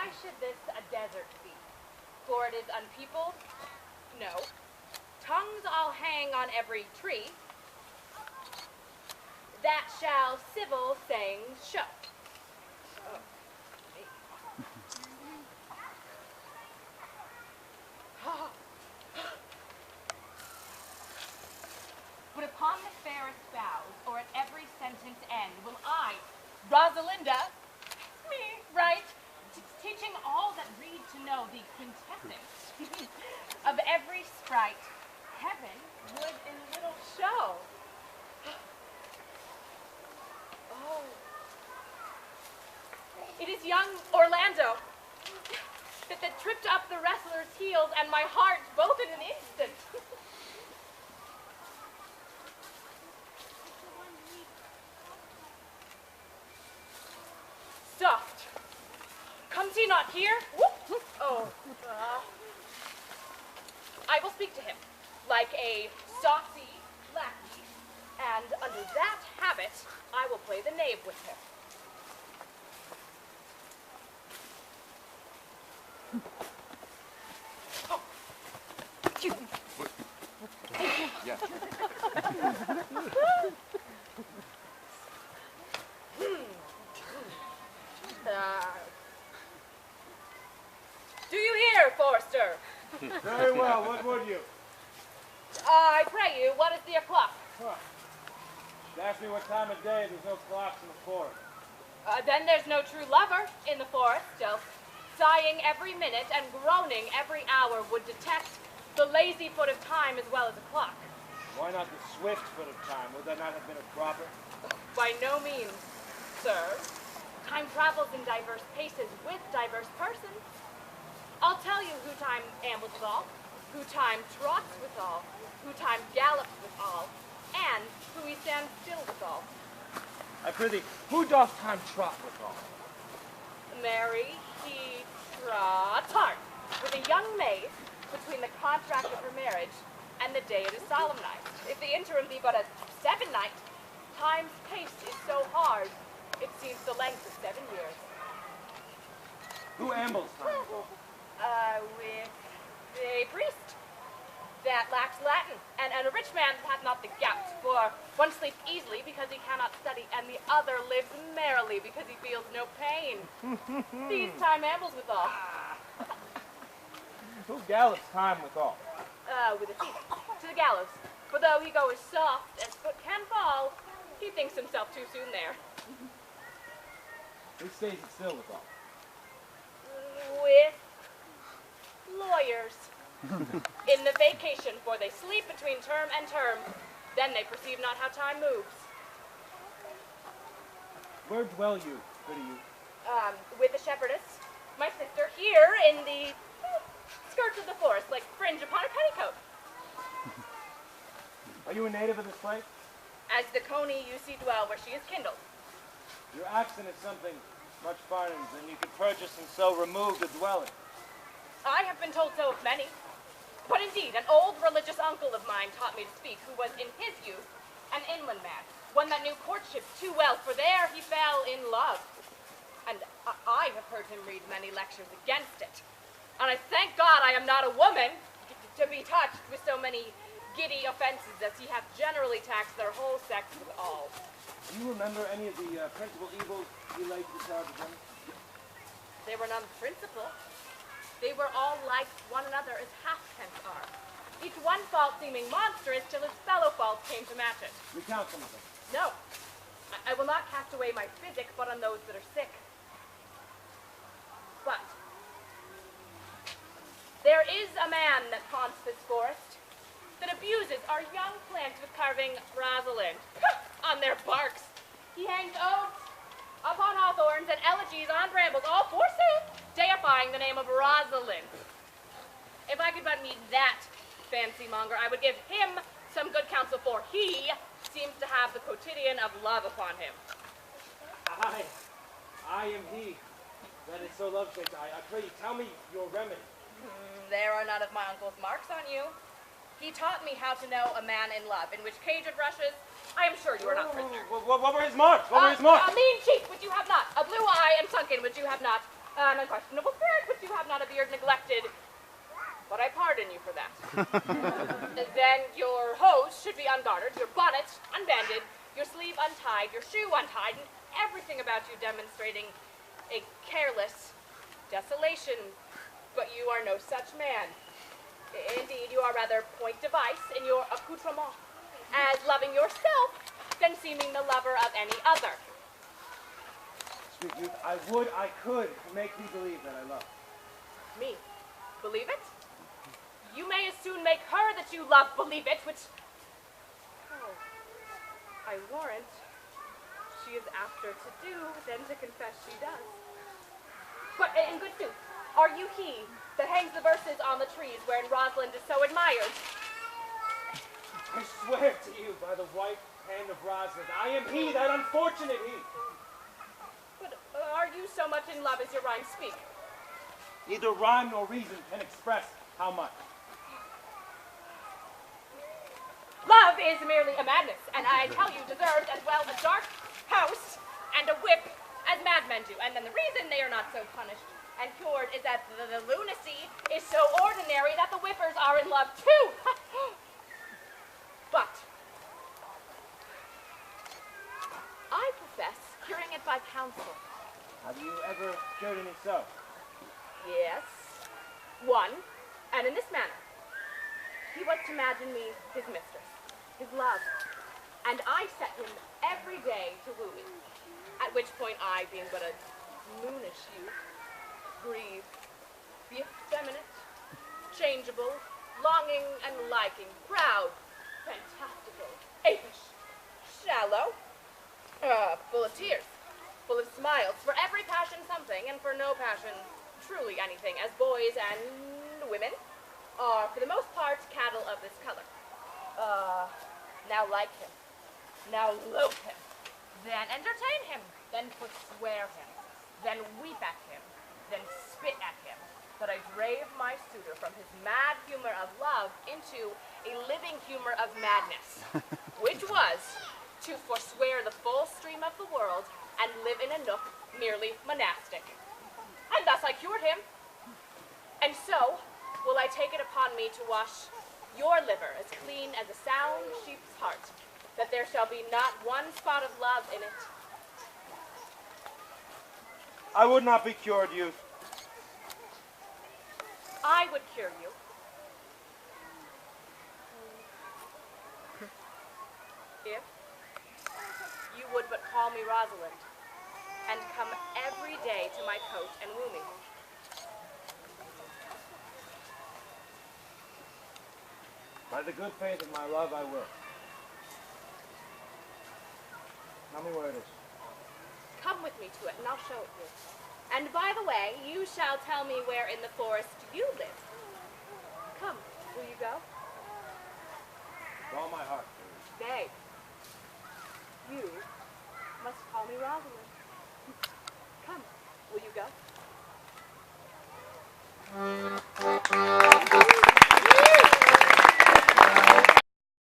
Why should this a desert be? For it is unpeopled? No. Tongues I'll hang on every tree, that shall civil sayings show. Oh, me. But upon the fairest vows, or at every sentence end, will I, Rosalinda, me, right, teaching all that read to know the quintessence of every sprite, heaven would in little show. Oh. It is young Orlando that tripped up the wrestler's heels and my heart both in an instant. Soft. Comes he not here? Whoop. Oh. I will speak to him like a saucy lackey, and under that habit, I will play the knave with him. Oh. Excuse me. Thank you. Yeah. Do you hear, Forster? Very well. What would you? I pray you, what is the o'clock? Huh. You asked me what time of day. There's no clocks in the forest. Then there's no true lover in the forest, still. Sighing every minute and groaning every hour would detect the lazy foot of time as well as a clock. Why not the swift foot of time? Would that not have been a proper? By no means, sir. Time travels in diverse paces with diverse persons. I'll tell you who time ambles withal, who time trots withal, who time gallops withal, and who he stands still withal. I prithee, who doth time trot withal? Marry, he trots hard with a young maid between the contract of her marriage and the day it is solemnized. If the interim be but a 7 night, time's pace is so hard, it seems the length of 7 years. Who ambles time withal? With a priest that lacks Latin, and a rich man that hath not the gout, for one sleeps easily because he cannot study, and the other lives merrily because he feels no pain. These time ambles withal. Who gallops time withal? With a thief, to the gallows. For though he go as soft as foot can fall, he thinks himself too soon there. Who stays it still withal? With lawyers. In the vacation, for they sleep between term and term, then they perceive not how time moves. Where dwell you, good you? With a shepherdess, my sister, here in the skirts of the forest, like fringe upon a petticoat. Are you a native of this place? As the coney you see dwell where she is kindled. Your accent is something much finer than you could purchase and so remove the dwelling. I have been told so of many. But indeed, an old religious uncle of mine taught me to speak, who was in his youth an inland man, one that knew courtship too well, for there he fell in love. And I have heard him read many lectures against it. And I thank God I am not a woman to be touched with so many giddy offenses as he hath generally taxed their whole sex with all. Do you remember any of the principal evils he laid to the charge of them? They were none principal. They were all like one another as halfpence are, each one fault seeming monstrous till his fellow faults came to match it. Recount some of them. No, I will not cast away my physic, but on those that are sick. But there is a man that haunts this forest, that abuses our young plants with carving Rosalind on their barks. He hangs oaths upon hawthorns and elegies on brambles, all forsooth deifying the name of Rosalind. If I could but meet that fancy monger, I would give him some good counsel, for he seems to have the quotidian of love upon him. I am he. That is so lovesick. I pray you, tell me your remedy. There are none of my uncle's marks on you. He taught me how to know a man in love, in which cage it rushes. I am sure you are not prisoner. What were his marks? What were his marks? A lean cheek, which you have not. A blue eye and sunken, which you have not. A An unquestionable spirit which you have not a beard neglected, but I pardon you for that. Then your hose should be ungartered, your bonnet unbanded, your sleeve untied, your shoe untied, and everything about you demonstrating a careless desolation. But you are no such man. Indeed, you are rather point device in your accoutrement, as loving yourself than seeming the lover of any other. Sweet youth, I could make thee believe that I love. Me? Believe it? You may as soon make her that you love believe it, which... Oh, I warrant she is after to do than to confess she does. But in good sooth, are you he that hangs the verses on the trees wherein Rosalind is so admired? I swear to you by the white hand of Rosalind, I am he, that unfortunate he. But are you so much in love as your rhymes speak? Neither rhyme nor reason can express how much. Love is merely a madness, and I tell you deserves as well a dark house and a whip as madmen do. And then the reason they are not so punished and cured is that the lunacy is so ordinary that the whippers are in love too. But I profess curing it by counsel. Have you ever cured any so? Yes. One, and in this manner. He was to imagine me his mistress, his love, and I set him every day to woo me, at which point I, being but a moonish youth, grieve, be effeminate, changeable, longing and liking, proud, fantastical, apish, shallow, full of tears, full of smiles, for every passion something, and for no passion truly anything, as boys and women are, for the most part, cattle of this color. Now like him, now loathe him, then entertain him, then forswear him, then weep at him, then spit at him, that I drave my suitor from his mad humor of love into a living humor of madness, which was to forswear the full stream of the world and live in a nook merely monastic. And thus I cured him. And so will I take it upon me to wash your liver as clean as a sound sheep's heart, that there shall be not one spot of love in it. I would not be cured, youth. I would cure you. If you would but call me Rosalind, and come every day to my coat and woo me. By the good faith of my love, I will. Tell me where it is. Come with me to it, and I'll show it you. And by the way, you shall tell me where in the forest you live. Come, will you go? With all my heart. Nay,